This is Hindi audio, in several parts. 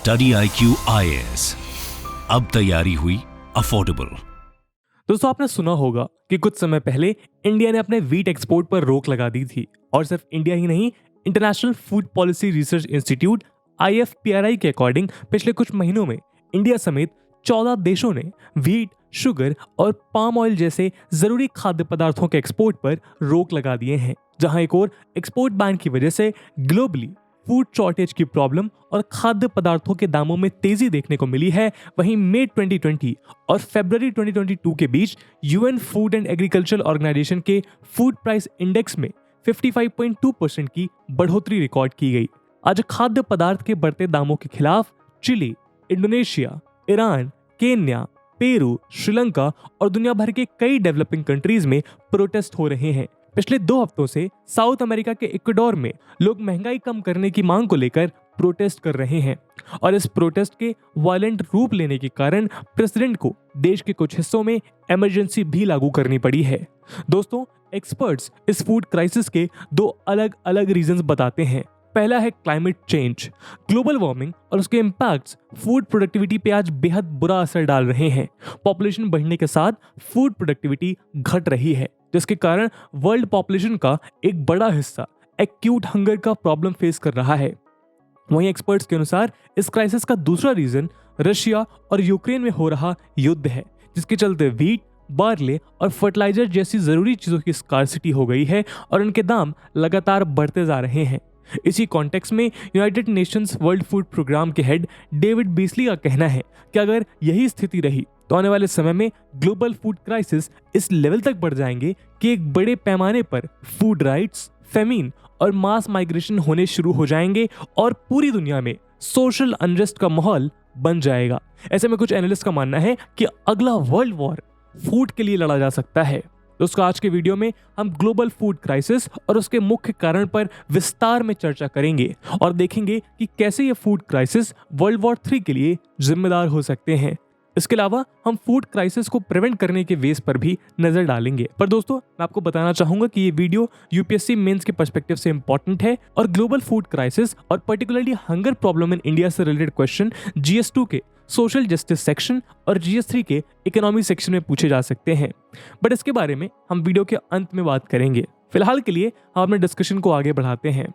स्टडी IQ IAS, अब तैयारी हुई अफोर्डेबल। दोस्तों, आपने सुना होगा कि कुछ समय पहले इंडिया ने अपने वीट एक्सपोर्ट पर रोक लगा दी थी। और सिर्फ इंडिया ही नहीं, international food policy research institute IFPRI के अकॉर्डिंग पिछले कुछ महीनों में इंडिया समेत 14 देशों ने वीट, शुगर और पाम ऑयल जैसे जरूरी खाद्य पदार्थों के एक्सपोर्ट पर रोक लगा दिए हैं। जहां एक और एक्सपोर्ट बैन की वजह से ग्लोबली फूड शॉर्टेज की प्रॉब्लम और खाद्य पदार्थों के दामों में तेजी देखने को मिली है। वहीं मई 2020 और फरवरी 2022 के बीच UN food and agriculture organization के फूड प्राइस इंडेक्स में 55.2% की बढ़ोतरी रिकॉर्ड की गई। आज खाद्य पदार्थ के बढ़ते दामों के खिलाफ Chile, Indonesia, Iran, Kenya, Peru, Sri Lanka और दुनिया भर के कई डेवलपिंग कंट्रीज में प्रोटेस्ट हो रहे हैं। पिछले 2 हफ्तों से साउथ अमेरिका के इक्वाडोर में लोग महंगाई कम करने की मांग को लेकर प्रोटेस्ट कर रहे हैं। और इस प्रोटेस्ट के वायलेंट रूप लेने के कारण प्रेसिडेंट को देश के कुछ हिस्सों में इमरजेंसी भी लागू करनी पड़ी है। दोस्तों, एक्सपर्ट्स इस फूड क्राइसिस के 2 अलग अलग रीजंस बताते हैं। पहला है क्लाइमेट चेंज। ग्लोबल वार्मिंग और उसके इम्पैक्ट्स फूड प्रोडक्टिविटी पे आज बेहद बुरा असर डाल रहे हैं। पॉपुलेशन बढ़ने के साथ फूड प्रोडक्टिविटी घट रही है, जिसके कारण वर्ल्ड पॉपुलेशन का एक बड़ा हिस्सा एक्यूट हंगर का प्रॉब्लम फेस कर रहा है। वहीं एक्सपर्ट्स के अनुसार इस क्राइसिस का दूसरा रीजन रशिया और यूक्रेन में हो रहा युद्ध है, जिसके चलते वीट, बार्ले और फर्टिलाइजर जैसी जरूरी चीजों की स्कार्सिटी हो गई है और उनके दाम लगातार बढ़ते जा रहे हैं। इसी कॉन्टेक्स्ट में United Nations World food Programme के हेड डेविड बीसली का कहना है कि अगर यही स्थिति रही तो आने वाले समय में ग्लोबल फूड क्राइसिस इस लेवल तक बढ़ जाएंगे कि एक बड़े पैमाने पर फूड राइट्स, फेमिन और मास माइग्रेशन होने शुरू हो जाएंगे और पूरी दुनिया में सोशल अनरेस्ट का माहौल बन जाएगा। ऐसे में कुछ एनालिस्ट का मानना है कि अगला वर्ल्ड वॉर फूड के लिए लड़ा जा सकता है। दोस्तों, आज के वीडियो में हम ग्लोबल फूड क्राइसिस और उसके मुख्य कारण पर विस्तार में चर्चा करेंगे और देखेंगे कि कैसे ये फूड क्राइसिस वर्ल्ड वॉर 3 के लिए जिम्मेदार हो सकते हैं। इसके अलावा हम फूड क्राइसिस को प्रिवेंट करने के वेज पर भी नजर डालेंगे। पर दोस्तों, मैं आपको बताना चाहूंगा कि ये वीडियो UPSC मेंस के पर्सपेक्टिव से इंपॉर्टेंट है और ग्लोबल फूड क्राइसिस और particularly hunger problem in India से रिलेटेड क्वेश्चन GS2 के सोशल जस्टिस सेक्शन और GS3 के इकोनॉमी सेक्शन में पूछे जा सकते हैं। बट इसके बारे में हम वीडियो के अंत में बात करेंगे। फिलहाल के लिए हम अपने डिस्कशन को आगे बढ़ाते हैं।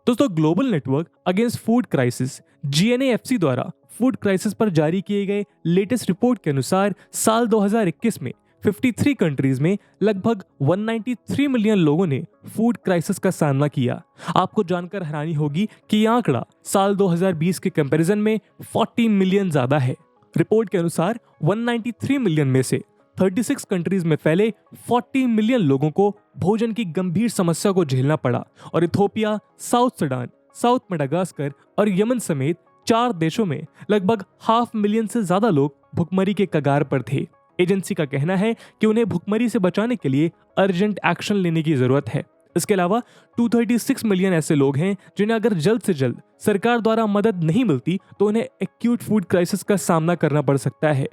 दोस्तों, global network against food crisis GNAFC द्वारा फूड क्राइसिस पर जारी किए गए लेटेस्ट रिपोर्ट के अनुसार साल 2021 में 53 कंट्रीज में लगभग 193 मिलियन लोगों ने फूड क्राइसिस का सामना किया। आपको जानकर हैरानी होगी कि यह आंकड़ा साल 2020 के कंपैरिजन में 40 मिलियन ज्यादा है। रिपोर्ट के अनुसार 193 मिलियन में से 36 कंट्रीज में फैले 40 मिलियन लोगों को भोजन की गंभीर समस्या को झेलना पड़ा और Ethiopia, south Sudan, south Madagascar और यमन समेत 4 देशों में लगभग 500 मिलियन से ज्यादा लोग भुखमरी के कगार पर थे। एजेंसी का कहना है कि उन्हें भुखमरी से बचाने के लिए अर्जेंट एक्शन लेने की जरूरत है। इसके अलावा 236 मिलियन ऐसे लोग हैं जिन्हें अगर जल्द से जल्द सरकार द्वारा मदद नहीं मिलती तो उन्हें एक्यूट फूड क्राइसिस का सामना करना पड़ सकता है।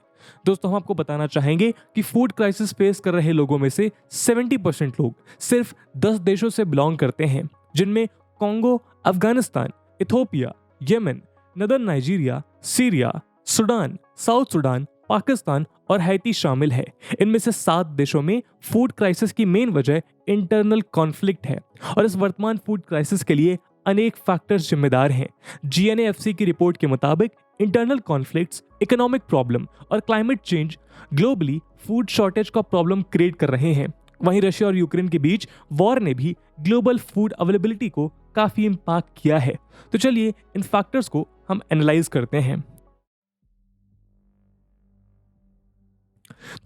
दोस्तों, हम आपको बताना चाहेंगे कि फूड क्राइसिस फेस कर रहे लोगों में से 70% लोग सिर्फ 10 देशों से बिलोंग करते हैं, जिनमें Congo, Afghanistan, Ethiopia, Yemen, northern Nigeria, Syria, Sudan, south Sudan, Pakistan और हैती शामिल है। इनमें से 7 देशों में फूड क्राइसिस की मेन वजह इंटरनल कॉन्फ्लिक्ट है और इस वर्तमान फूड क्राइसिस के लिए अनेक फैक्टर्स जिम्मेदार हैं। GNAFC की रिपोर्ट के मुताबिक इंटरनल कॉन्फ्लिक्ट्स, इकोनॉमिक प्रॉब्लम और climate change globally food shortage का प्रॉब्लम क्रिएट कर रहे हैं। वहीं रशिया और यूक्रेन के बीच वॉर ने भी ग्लोबल फूड अवेलेबिलिटी को काफी इम्पैक्ट किया है। तो चलिए इन फैक्टर्स को हम एनालाइज करते हैं।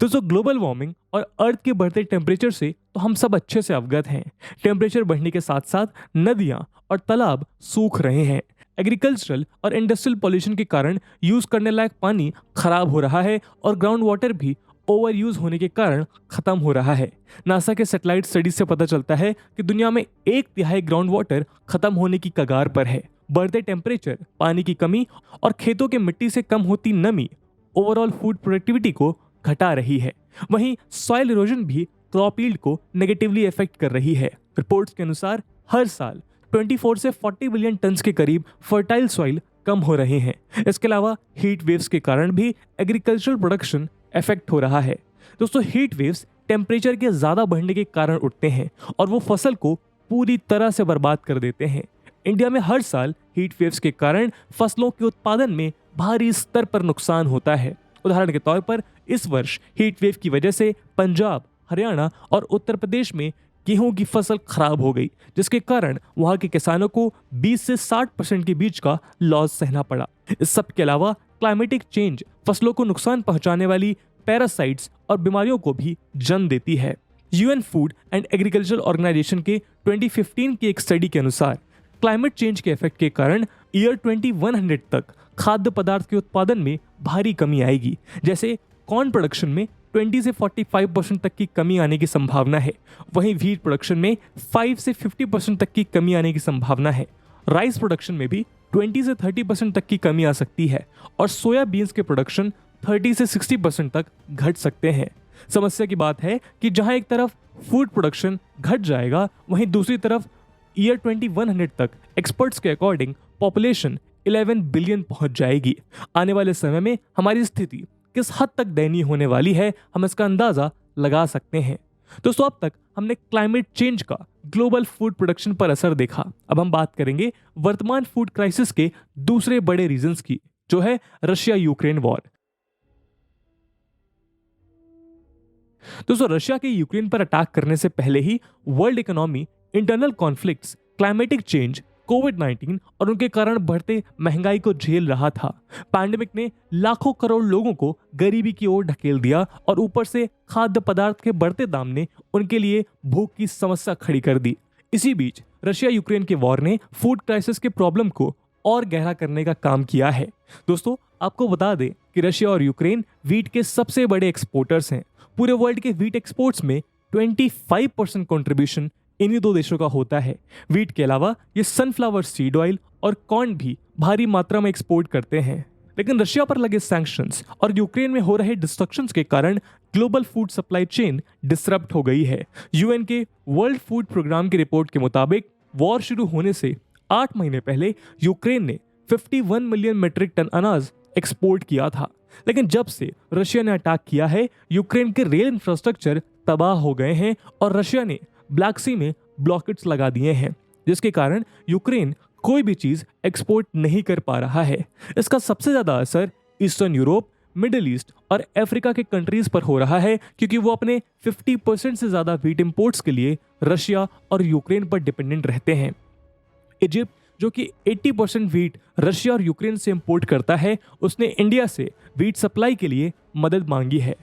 दोस्तों, ग्लोबल वार्मिंग और अर्थ के बढ़ते टेम्परेचर से तो हम सब अच्छे से अवगत हैं। टेम्परेचर बढ़ने के साथ साथ नदियां और तालाब सूख रहे हैं। एग्रीकल्चरल और इंडस्ट्रियल पॉल्यूशन के कारण यूज करने लायक पानी खराब हो रहा है और ग्राउंड वाटर भी ओवर यूज होने के कारण खत्म हो रहा है। नासा के सैटेलाइट स्टडीज से पता चलता है कि दुनिया में 1/3 ग्राउंड वाटर खत्म होने की कगार पर है। बढ़ते टेम्परेचर, पानी की कमी और खेतों के मिट्टी से कम होती नमी ओवरऑल फूड प्रोडक्टिविटी को घटा रही है। वहीं सॉइल इरोजन भी क्रॉप यील्ड को नेगेटिवली इफेक्ट कर रही है। रिपोर्ट्स के अनुसार हर साल 24 से 40 बिलियन टन के करीब फर्टाइल सॉइल कम हो रहे हैं। इसके अलावा हीट वेव्स के कारण भी एग्रीकल्चरल प्रोडक्शन इफेक्ट हो रहा है। दोस्तों, हीट वेव्स टेम्परेचर के ज्यादा बढ़ने के कारण उठते हैं और वो फसल को पूरी तरह से बर्बाद कर देते हैं। इंडिया में हर साल हीट वेव्स के कारण फसलों के उत्पादन में भारी स्तर पर नुकसान होता है। उदाहरण के तौर पर इस वर्ष हीट वेव की वजह से पंजाब, हरियाणा और उत्तर प्रदेश में गेहूं की फसल खराब हो गई, जिसके कारण वहां के किसानों को 20 से 60% के बीच का लॉस सहना पड़ा। इस सब के अलावा क्लाइमेटिक चेंज फसलों को नुकसान पहुंचाने वाली पैरासाइट्स और बीमारियों को भी जन्म देती है। UN food and agriculture organization के 2015 की एक स्टडी के अनुसार क्लाइमेट चेंज के इफेक्ट के कारण ईयर 2100 तक खाद्य पदार्थ के उत्पादन में भारी कमी आएगी। जैसे कॉर्न प्रोडक्शन में 20 से 45% तक की कमी आने की संभावना है। वहीं व्हीट प्रोडक्शन में 5 से 50% तक की कमी आने की संभावना है। राइस प्रोडक्शन में भी 20 से 30% तक की कमी आ सकती है और सोया बीन्स के प्रोडक्शन 30 से 60% तक घट सकते हैं। समस्या की बात है कि जहां एक तरफ फूड प्रोडक्शन घट जाएगा, वहीं दूसरी तरफ ईयर 2100 तक एक्सपर्ट्स के अकॉर्डिंग पॉपुलेशन 11 बिलियन पहुंच जाएगी। आने वाले समय में हमारी स्थिति किस हद तक दयनीय होने वाली है, हम इसका अंदाजा लगा सकते हैं। दोस्तों, अब तक हमने क्लाइमेट चेंज का ग्लोबल फूड प्रोडक्शन पर असर देखा। अब हम बात करेंगे वर्तमान फूड क्राइसिस के दूसरे बड़े रीजंस की, जो है रशिया यूक्रेन वॉर। दोस्तों, रशिया के यूक्रेन पर अटैक करने से पहले ही world economy internal conflicts, climatic change, कोविड-19 और उनके कारण बढ़ते महंगाई को झेल रहा था। पैंडेमिक ने लाखों करोड़ लोगों को गरीबी की ओर ढकेल दिया और ऊपर से खाद्य पदार्थ के बढ़ते दाम ने उनके लिए भूख की समस्या खड़ी कर दी। इसी बीच रशिया यूक्रेन के वॉर ने फूड क्राइसिस के प्रॉब्लम को और गहरा करने का काम किया है। दोस्तों, आपको बता दें कि रशिया और यूक्रेन वीट के सबसे बड़े एक्सपोर्टर्स हैं। पूरे वर्ल्ड के वीट एक्सपोर्ट्स में 25% कंट्रीब्यूशन इन्हीं दो देशों का होता है। वीट के अलावा ये सनफ्लावर सीड ऑयल और कॉर्न भी भारी मात्रा में एक्सपोर्ट करते हैं। लेकिन रशिया पर लगे सैंक्शंस और यूक्रेन में हो रहे डिस्ट्रक्शंस के कारण global food supply chain disrupt हो गई है। यूएन के वर्ल्ड फूड प्रोग्राम की रिपोर्ट के मुताबिक वॉर शुरू होने से 8 महीने पहले यूक्रेन ने 51 मिलियन मीट्रिक टन अनाज एक्सपोर्ट किया था। लेकिन जब से रशिया ने अटैक किया है, यूक्रेन के रेल इंफ्रास्ट्रक्चर तबाह हो गए हैं और रशिया ने ब्लैक सी में ब्लॉकेट्स लगा दिए हैं, जिसके कारण यूक्रेन कोई भी चीज एक्सपोर्ट नहीं कर पा रहा है। इसका सबसे ज्यादा असर ईस्टर्न यूरोप, मिडिल ईस्ट और अफ्रीका के कंट्रीज पर हो रहा है, क्योंकि वो अपने 50% से ज्यादा वीट इंपोर्ट्स के लिए रशिया और यूक्रेन पर डिपेंडेंट रहते हैं। इजिप्ट, जो कि 80% वीट रशिया और यूक्रेन से इंपोर्ट करता है, उसने इंडिया से वीट सप्लाई के लिए मदद मांगी है।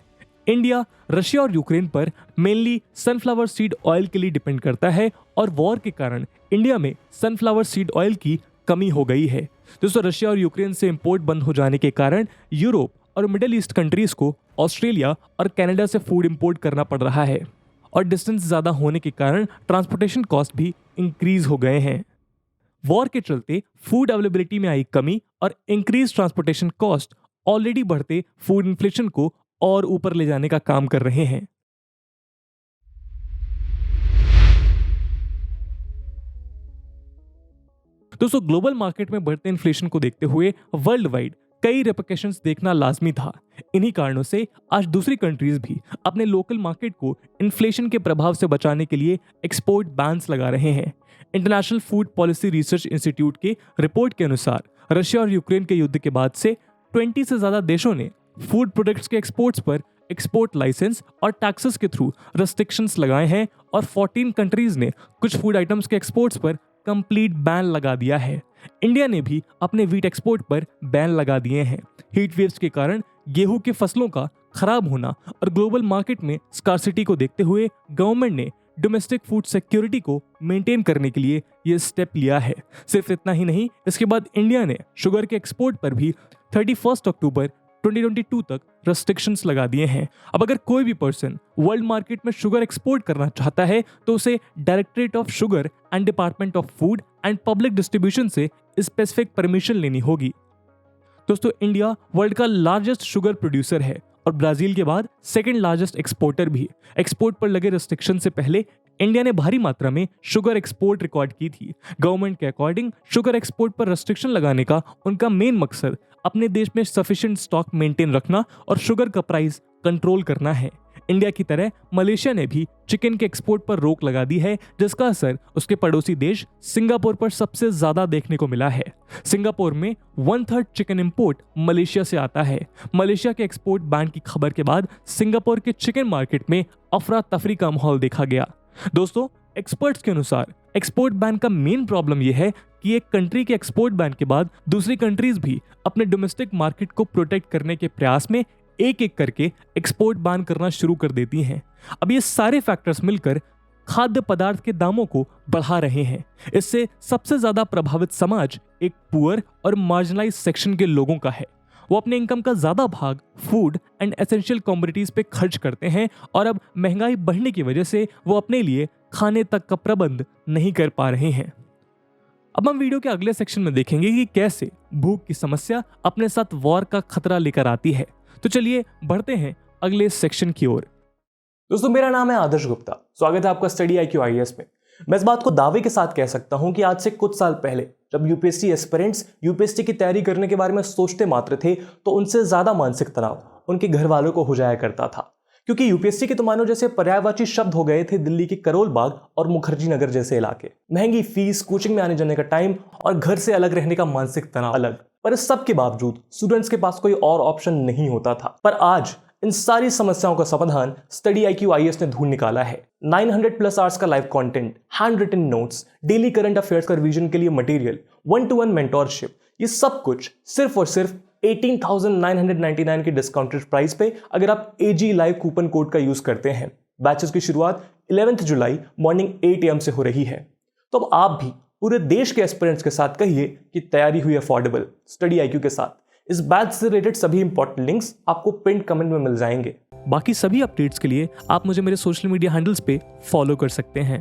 इंडिया रशिया और यूक्रेन पर मेनली सनफ्लावर सीड ऑयल के लिए डिपेंड करता है और वॉर के कारण इंडिया में सनफ्लावर सीड ऑयल की कमी हो गई है। दोस्तों, रशिया और यूक्रेन से इंपोर्ट बंद हो जाने के कारण यूरोप और मिडिल ईस्ट कंट्रीज को ऑस्ट्रेलिया और कनाडा से फूड इंपोर्ट करना पड़ रहा है और डिस्टेंस ज़्यादा होने के कारण ट्रांसपोर्टेशन कॉस्ट भी इंक्रीज हो गए हैं। वॉर के चलते फूड अवेलेबिलिटी में आई कमी और इंक्रीज ट्रांसपोर्टेशन कॉस्ट ऑलरेडी बढ़ते फूड इन्फ्लेशन को और ऊपर ले जाने का काम कर रहे हैं। दोस्तों, ग्लोबल मार्केट में बढ़ते इन्फ्लेशन को देखते हुए वर्ल्ड वाइड कई रिपरकशंस देखना लाजमी था। इन्हीं कारणों से आज दूसरी कंट्रीज भी अपने लोकल मार्केट को इन्फ्लेशन के प्रभाव से बचाने के लिए एक्सपोर्ट बैन्स लगा रहे हैं। International food policy research institute के रिपोर्ट के अनुसार रशिया और यूक्रेन के युद्ध के बाद से 20 से ज्यादा देशों ने फूड प्रोडक्ट्स के एक्सपोर्ट्स पर एक्सपोर्ट लाइसेंस और टैक्सेस के थ्रू रेस्ट्रिक्शंस लगाए हैं और 14 कंट्रीज ने कुछ फूड आइटम्स के एक्सपोर्ट्स पर कंप्लीट बैन लगा दिया है। इंडिया ने भी अपने वीट एक्सपोर्ट पर बैन लगा दिए हैं। हीट वेव्स के कारण गेहूं की फसलों का खराब होना और ग्लोबल मार्केट में स्कार्सिटी को देखते हुए गवर्नमेंट ने डोमेस्टिक फूड सिक्योरिटी को मेंटेन करने के लिए यह स्टेप लिया है। सिर्फ इतना ही नहीं, इसके बाद इंडिया ने शुगर के एक्सपोर्ट पर भी 31 अक्टूबर 2022 तक रेस्ट्रिक्शंस लगा दिए हैं। अब अगर कोई भी पर्सन वर्ल्ड मार्केट में शुगर एक्सपोर्ट करना चाहता है तो उसे directorate of sugar and department of food and public distribution से स्पेसिफिक परमिशन लेनी होगी। दोस्तों, इंडिया वर्ल्ड का लार्जेस्ट शुगर प्रोड्यूसर है और ब्राजील के बाद सेकंड लार्जेस्ट एक्सपोर्टर भी। एक्सपोर्ट पर लगे रिस्ट्रिक्शन से पहले इंडिया ने भारी मात्रा में शुगर एक्सपोर्ट रिकॉर्ड की थी। गवर्नमेंट के अकॉर्डिंग शुगर एक्सपोर्ट पर रेस्ट्रिक्शन लगाने का उनका मेन मकसद अपने देश में सफिशिएंट स्टॉक मेंटेन रखना और शुगर का प्राइस कंट्रोल करना है। इंडिया की तरह मलेशिया ने भी चिकन के एक्सपोर्ट पर रोक लगा दी है, जिसका असर उसके पड़ोसी देश सिंगापुर पर सबसे ज्यादा देखने को मिला है। सिंगापुर में 1/3 चिकन इंपोर्ट मलेशिया से आता है। मलेशिया के एक्सपोर्ट बैन की खबर के बाद सिंगापुर के चिकन मार्केट में अफरा तफरी का माहौल देखा गया। दोस्तों, एक्सपर्ट्स के अनुसार एक्सपोर्ट बैन का मेन प्रॉब्लम यह है कि एक कंट्री के एक्सपोर्ट बैन के बाद दूसरी कंट्रीज भी अपने डोमेस्टिक मार्केट को प्रोटेक्ट करने के प्रयास में एक एक करके एक्सपोर्ट बैन करना शुरू कर देती हैं। अब ये सारे फैक्टर्स मिलकर खाद्य पदार्थ के दामों को बढ़ा रहे हैं। इससे सबसे ज्यादा प्रभावित समाज एक पुअर और मार्जिनलाइज सेक्शन के लोगों का है। वो अपने इनकम का ज्यादा भाग फूड एंड एसेंशियल कमोडिटीज पे खर्च करते हैं और अब महंगाई बढ़ने की वजह से वो अपने लिए खाने तक का प्रबंध नहीं कर पा रहे हैं। अब हम वीडियो के अगले सेक्शन में देखेंगे कि कैसे भूख की समस्या अपने साथ वॉर का खतरा लेकर आती है। तो चलिए बढ़ते हैं अगले सेक्शन की ओर। दोस्तों, मेरा नाम है आदर्श गुप्ता। स्वागत है आपका स्टडी IQ IAS में। मैं इस बात को दावे के साथ कह सकता हूं कि आज से कुछ साल पहले जब यूपीएससी एस्पिरेंट्स यूपीएससी की तैयारी करने के बारे में सोचते मात्र थे तो उनसे ज्यादा मानसिक तनाव उनके घर वालों को हो जाया करता था, क्योंकि यूपीएससी के तो मानो जैसे पर्यायवाची शब्द हो गए थे दिल्ली के करोल बाग और मुखर्जी नगर जैसे इलाके। महंगी फीस, कोचिंग में आने जाने का टाइम और घर से अलग रहने का मानसिक तनाव अलग। पर इस सब के बावजूद स्टूडेंट्स के पास कोई और ऑप्शन नहीं होता था। पर आज इन सारी समस्याओं का समाधान स्टडी IQ IAS ने ढूंढ निकाला है। 900+ आवर्स का live content, hand written notes, daily current affairs का रिवीजन के लिए मटेरियल, 1-to-1 मेंटोरशिप, ये सब कुछ सिर्फ और सिर्फ 18,999 के डिस्काउंटेड प्राइस पे अगर आप AG लाइव कूपन कोड का यूज करते हैं। बैचेस की शुरुआत 11 जुलाई मॉर्निंग 8 AM से हो रही है। तो अब आप भी पूरे देश के एस्पिरेंट्स के साथ कहिए कि तैयारी हुई अफोर्डेबल स्टडी IQ के साथ। इस बैच से रिलेटेड सभी इंपॉर्टेंट लिंक्स आपको पिन कमेंट में मिल जाएंगे। बाकी सभी अपडेट्स के लिए आप मुझे मेरे सोशल मीडिया हैंडल्स पे फॉलो कर सकते हैं।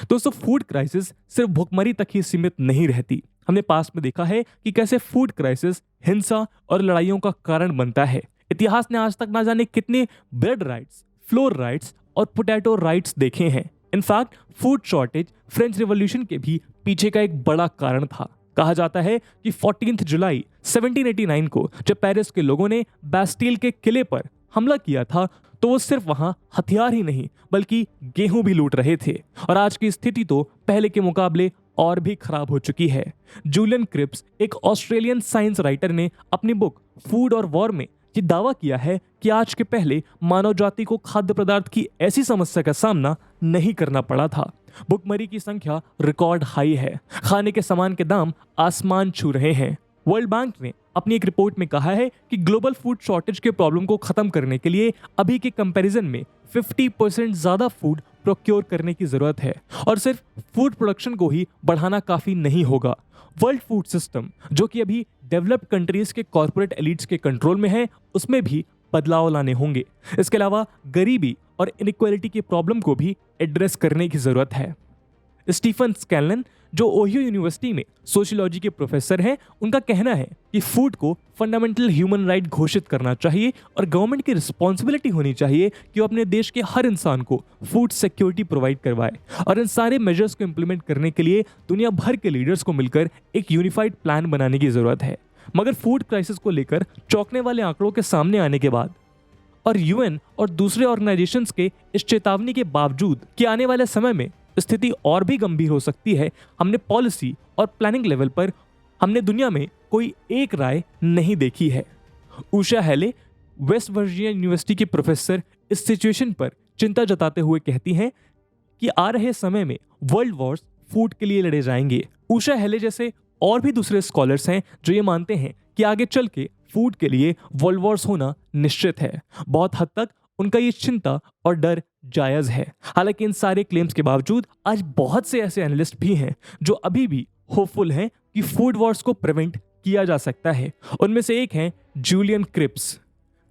दोस्तों, फूड क्राइसिस सिर्फ भुखमरी तक ही सीमित नहीं रहती। हमने पास्ट में देखा है कि कैसे फूड क्राइसिस हिंसा और लड़ाइयों का कारण बनता है। इतिहास ने आज तक ना जाने कितने ब्रेड राइट्स, फ्लोर राइट्स और पोटैटो राइट्स देखे हैं। In fact food shortage French revolution के भी पीछे का एक बड़ा कारण था। कहा जाता है कि 14 जुलाई 1789 को जब पेरिस के लोगों ने बैस्टिल के किले पर हमला किया था तो वो सिर्फ वहां हथियार ही नहीं बल्कि गेहूं भी लूट रहे थे। और आज की स्थिति तो पहले के मुकाबले और भी खराब हो चुकी है। जूलियन क्रिप्स, एक ऑस्ट्रेलियन साइंस राइटर, ने अपनी बुक फूड और वॉर में ये दावा किया है कि आज के पहले मानव जाति को खाद्य पदार्थ की ऐसी समस्या का सामना नहीं करना पड़ा था। भुखमरी की संख्या रिकॉर्ड हाई है। खाने के सामान के दाम आसमान छू रहे हैं। वर्ल्ड बैंक ने अपनी एक रिपोर्ट में कहा है कि ग्लोबल फूड शॉर्टेज के प्रॉब्लम को खत्म करने के लिए अभी के कंपैरिजन में 50% ज्यादा फूड प्रोक्योर करने की जरूरत है। और सिर्फ फूड प्रोडक्शन को ही बढ़ाना काफी नहीं होगा। वर्ल्ड फूड सिस्टम, जो कि अभी डेवलप्ड कंट्रीज के कॉर्पोरेट एलिट्स के कंट्रोल में है, उसमें भी बदलाव लाने होंगे। इसके अलावा गरीबी और इनइक्वालिटी की प्रॉब्लम को भी एड्रेस करने की जरूरत है। स्टीफन स्कैनलन, जो ओहियो यूनिवर्सिटी में सोशियोलॉजी के प्रोफेसर हैं, उनका कहना है कि फूड को फंडामेंटल ह्यूमन राइट घोषित करना चाहिए और गवर्नमेंट की रिस्पॉन्सिबिलिटी होनी चाहिए कि वो अपने देश के हर इंसान को फूड सिक्योरिटी प्रोवाइड करवाए। और इन सारे मेजर्स को इंप्लीमेंट करने के लिए दुनिया भर के लीडर्स को मिलकर एक यूनिफाइड प्लान बनाने की जरूरत है। मगर फूड क्राइसिस को लेकर चौंकने वाले आंकड़ों के सामने आने के बाद और UN और दूसरे ऑर्गेनाइजेशंस के इस चेतावनी के बावजूद कि आने वाले समय में स्थिति और भी गंभीर हो सकती है, हमने पॉलिसी और प्लानिंग लेवल पर हमने दुनिया में कोई एक राय नहीं देखी है। उषा हेले, वेस्ट वर्जीनिया यूनिवर्सिटी की प्रोफेसर, इस सिचुएशन पर चिंता जताते हुए कहती हैं कि आ रहे समय में वर्ल्ड वॉर्स फूड के लिए लड़े जाएंगे। उषा हेले जैसे और भी दूसरे स्कॉलर्स हैं जो ये मानते हैं कि आगे चल के फूड के लिए वर्ल्ड वॉर्स होना निश्चित है। बहुत हद तक उनका ये चिंता और डर जायज है। हालांकि इन सारे क्लेम्स के बावजूद आज बहुत से ऐसे एनालिस्ट भी हैं जो अभी भी होपफुल हैं कि फूड वॉर्स को प्रिवेंट किया जा सकता है। उनमें से एक हैं जूलियन क्रिप्स।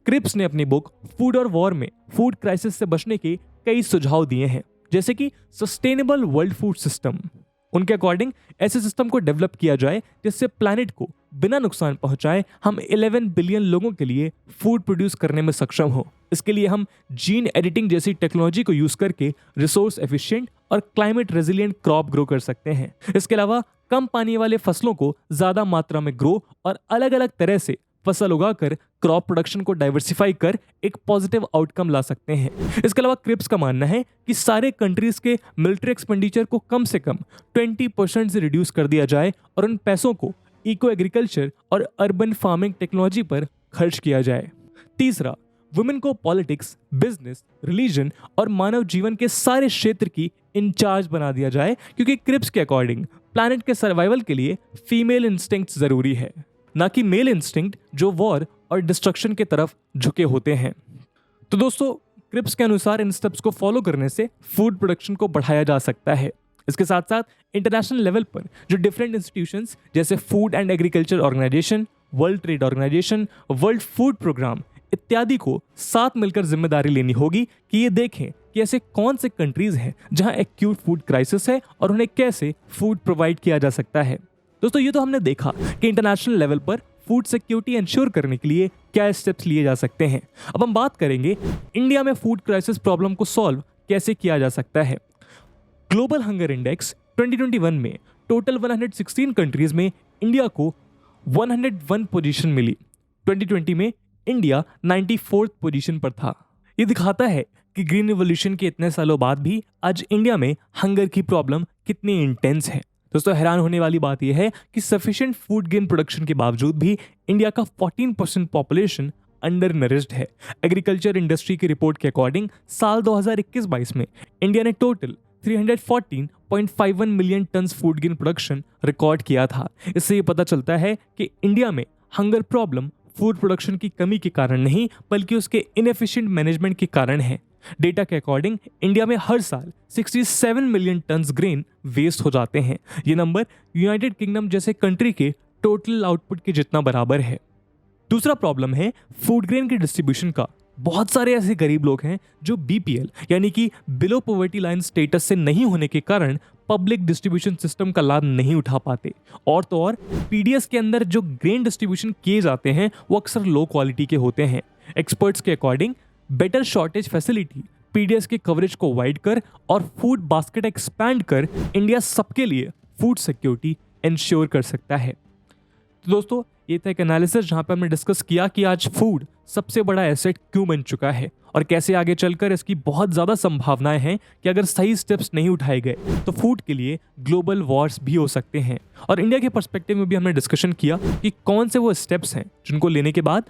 क्रिप्स ने अपनी बुक फूड और वॉर में फूड क्राइसिस से बचने के कई सुझाव दिए हैं, जैसे कि सस्टेनेबल वर्ल्ड फूड सिस्टम। उनके अकॉर्डिंग ऐसे सिस्टम को डेवलप किया जाए जिससे प्लैनेट को बिना नुकसान पहुंचाए हम 11 बिलियन लोगों के लिए फूड प्रोड्यूस करने में सक्षम हो। इसके लिए हम जीन एडिटिंग जैसी टेक्नोलॉजी को यूज करके रिसोर्स एफिशिएंट और क्लाइमेट रेजिलिएंट क्रॉप ग्रो कर सकते हैं। इसके अलावा कम पानी वाले फसलों को ज्यादा मात्रा में ग्रो और अलग अलग तरह से फसल उगाकर क्रॉप प्रोडक्शन को डाइवर्सिफाई कर एक पॉजिटिव आउटकम ला सकते हैं। इसके अलावा क्रिप्स का मानना है कि सारे कंट्रीज के मिलिट्री एक्सपेंडिचर को कम से कम 20% से रिड्यूस कर दिया जाए और उन पैसों को इको एग्रीकल्चर और अर्बन फार्मिंग टेक्नोलॉजी पर खर्च किया जाए। तीसरा, वुमेन को पॉलिटिक्स, बिजनेस, रिलीजन और मानव जीवन के सारे क्षेत्र की इंचार्ज बना दिया जाए, क्योंकि क्रिप्स के अकॉर्डिंग प्लैनेट के सर्वाइवल के लिए फीमेल इंस्टिंक्ट जरूरी है, ना कि मेल इंस्टिंक्ट जो वॉर और डिस्ट्रक्शन के तरफ झुके होते हैं। तो दोस्तों, क्रिप्स के अनुसार इन स्टेप्स को फॉलो करने से फूड प्रोडक्शन को बढ़ाया जा सकता है। इसके साथ साथ इंटरनेशनल लेवल पर जो डिफरेंट इंस्टीट्यूशंस जैसे food and agriculture organization, world trade organization, world food programme इत्यादि को साथ मिलकर जिम्मेदारी लेनी होगी कि ये देखें कि ऐसे कौन से कंट्रीज हैं जहां एक्यूट फूड क्राइसिस है और उन्हें कैसे फूड प्रोवाइड किया जा सकता है। दोस्तों, ये तो हमने देखा कि इंटरनेशनल लेवल पर फूड सिक्योरिटी इंश्योर करने के लिए क्या स्टेप्स लिए जा सकते हैं। अब हम बात करेंगे इंडिया में फूड क्राइसिस प्रॉब्लम को सॉल्व कैसे किया जा सकता है। ग्लोबल हंगर इंडेक्स 2021 में टोटल 116 कंट्रीज में इंडिया को 101 पोजीशन मिली। 2020 में इंडिया 94th पोजीशन पर था। ये दिखाता है कि ग्रीन रिवॉल्यूशन के इतने सालों बाद भी आज इंडिया में हंगर की प्रॉब्लम कितनी इंटेंस है। दोस्तों, हैरान होने वाली बात यह है कि सफिशिएंट फूड गेन प्रोडक्शन के बावजूद भी इंडिया का 14% पॉपुलेशन अंडर नरिश्ड है। एग्रीकल्चर इंडस्ट्री की रिपोर्ट के अकॉर्डिंग साल 2021-22 में इंडिया ने total 314.51 million ton food grain production record किया था। इससे ये पता चलता है कि इंडिया में हंगर प्रॉब्लम फूड प्रोडक्शन की कमी के कारण नहीं बल्कि उसके इनएफिशिएंट मैनेजमेंट के कारण है। डेटा के अकॉर्डिंग इंडिया में हर साल 67 मिलियन टन्स ग्रेन वेस्ट हो जाते हैं। ये नंबर यूनाइटेड किंगडम जैसे कंट्री के टोटल आउटपुट के जितना बराबर है। दूसरा प्रॉब्लम है फूड ग्रेन के डिस्ट्रीब्यूशन का। बहुत सारे ऐसे गरीब लोग हैं जो बीपीएल यानी कि बिलो पॉवर्टी लाइन स्टेटस से नहीं होने के कारण पब्लिक डिस्ट्रीब्यूशन सिस्टम का लाभ नहीं उठा पाते। और तो और पीडीएस के अंदर जो ग्रेन डिस्ट्रीब्यूशन किए जाते हैं वो अक्सर लो क्वालिटी के होते हैं। एक्सपर्ट्स के according better shortage facility PDS के कवरेज को वाइड कर और फूड बास्केट एक्सपैंड कर इंडिया सबके लिए फूड सिक्योरिटी इंश्योर कर सकता है। तो दोस्तों, ये था एक एनालिसिस जहां पर हमने डिस्कस किया कि आज फूड सबसे बड़ा एसेट क्यों बन चुका है और कैसे आगे चलकर इसकी बहुत ज़्यादा संभावनाएं हैं कि अगर सही स्टेप्स नहीं उठाए गए तो फूड के लिए ग्लोबल वॉर्स भी हो सकते हैं। और इंडिया के पर्सपेक्टिव में भी हमने डिस्कशन किया कि कौन से वो स्टेप्स हैं जिनको लेने के बाद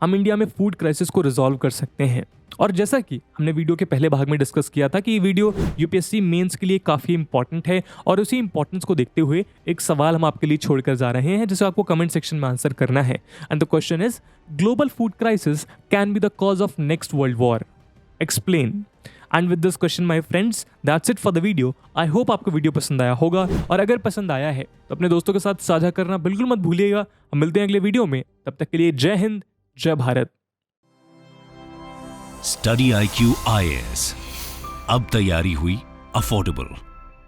हम इंडिया में फूड क्राइसिस को रिजॉल्व कर सकते हैं। और जैसा कि हमने वीडियो के पहले भाग में डिस्कस किया था कि ये वीडियो यूपीएससी मेंस के लिए काफ़ी इंपॉर्टेंट है और उसी इंपॉर्टेंस को देखते हुए एक सवाल हम आपके लिए छोड़कर जा रहे हैं जिसे आपको कमेंट सेक्शन में आंसर करना है। And the question is, global food crisis can be the cause of next world war, explain. And with this question my friends, that's it for the video. I hope आपको वीडियो पसंद आया होगा और अगर पसंद आया है तो अपने दोस्तों के साथ साझा करना बिल्कुल मत भूलिएगा। हम मिलते हैं अगले वीडियो में, तब तक के लिए जय हिंद, जय भारत। स्टडी IQ IAS, अब तैयारी हुई अफोर्डेबल।